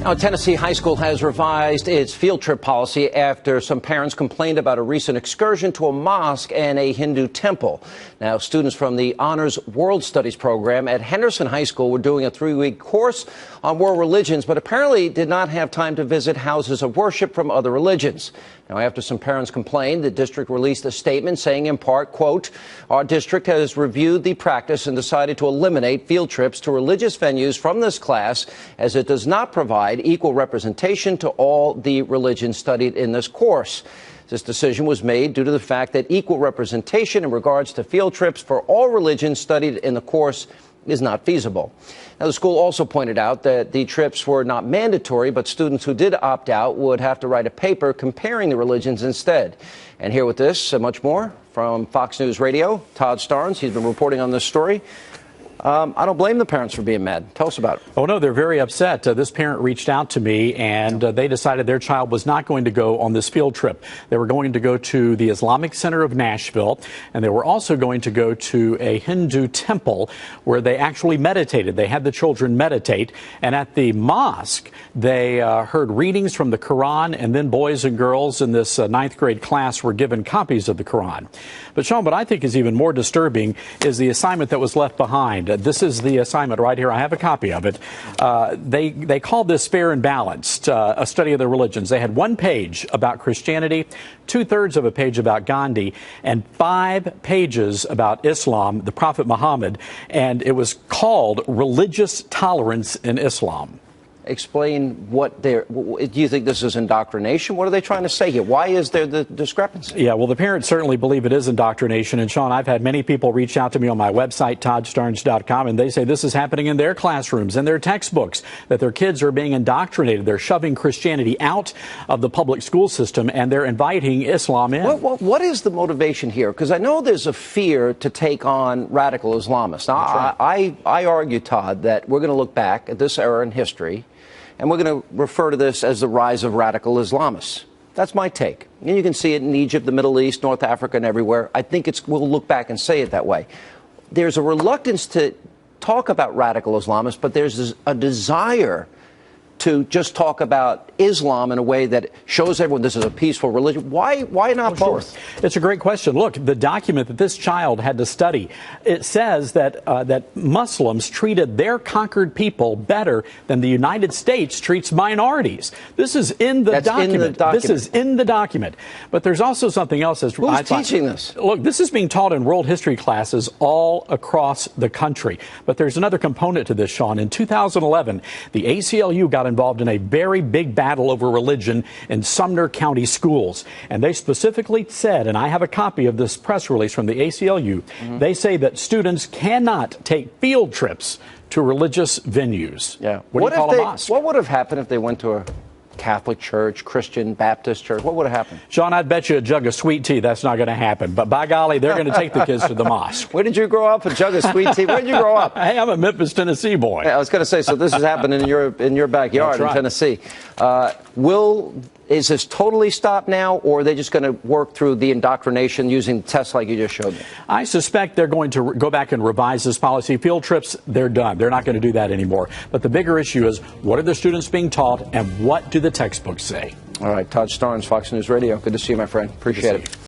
Now, a Tennessee high school has revised its field trip policy after some parents complained about a recent excursion to a mosque and a Hindu temple. Now, students from the Honors World Studies program at Henderson High School were doing a 3-week course on world religions, but apparently did not have time to visit houses of worship from other religions. Now, after some parents complained, the district released a statement saying, in part, quote, "Our district has reviewed the practice and decided to eliminate field trips to religious venues from this class as it does not provide equal representation to all the religions studied in this course." This decision was made due to the fact that equal representation in regards to field trips for all religions studied in the course is not feasible. Now, the school also pointed out that the trips were not mandatory, but students who did opt out would have to write a paper comparing the religions instead. And here with this and much more from Fox News Radio, Todd Starnes. He's been reporting on this story. I don't blame the parents for being mad. Tell us about it. Oh, no, they're very upset. This parent reached out to me, and they decided their child was not going to go on this field trip. They were going to go to the Islamic Center of Nashville, and they were also going to go to a Hindu temple where they actually meditated. They had the children meditate, and at the mosque, they heard readings from the Quran, and then boys and girls in this 9th grade class were given copies of the Quran. But, Sean, what I think is even more disturbing is the assignment that was left behind. This is the assignment right here. I have a copy of it. They called this Fair and Balanced, a study of the religions. They had 1 page about Christianity, 2/3 of a page about Gandhi, and 5 pages about Islam, the Prophet Muhammad, and it was called Religious Tolerance in Islam. Explain what do you think this is indoctrination? What are they trying to say here? Why is there the discrepancy? Yeah, well, the parents certainly believe it is indoctrination. And, Sean, I've had many people reach out to me on my website, toddstarnes.com, and they say this is happening in their classrooms, in their textbooks, that their kids are being indoctrinated. They're shoving Christianity out of the public school system, and they're inviting Islam in. What is the motivation here? Because I know there's a fear to take on radical Islamists. Now, right. I argue, Todd, that we're going to look back at this era in history, and we're going to refer to this as the rise of radical Islamists. That's my take. And you can see it in Egypt, the Middle East, North Africa, and everywhere. I think we'll look back and say it that way. There's a reluctance to talk about radical Islamists, but there's a desire to just talk about Islam in a way that shows everyone this is a peaceful religion. Why not both? Sure. It's a great question. Look, the document that this child had to study, it says that that Muslims treated their conquered people better than the United States treats minorities. This is in the document. This is in the document. But there's also something else. Who's teaching this? Look, this is being taught in world history classes all across the country. But there's another component to this, Sean. In 2011, the ACLU got involved in a very big battle over religion in Sumner County schools. And they specifically said, and I have a copy of this press release from the ACLU, they say that students cannot take field trips to religious venues. Yeah. What do you call a mosque? What would have happened if they went to a Catholic church, Christian, Baptist church? What would have happened? Sean, I'd bet you a jug of sweet tea that's not going to happen. But by golly, they're going to take the kids to the mosque. Where did you grow up? A jug of sweet tea? Where did you grow up? Hey, I'm a Memphis, Tennessee boy. Yeah, I was going to say, so this is happening in your backyard in Tennessee. Is this totally stopped now, or are they just going to work through the indoctrination using tests like you just showed me? I suspect they're going to go back and revise this policy. Field trips, they're done. They're not going to do that anymore. But the bigger issue is, what are the students being taught, and what do the textbooks say? All right, Todd Starnes, Fox News Radio. Good to see you, my friend. Appreciate it.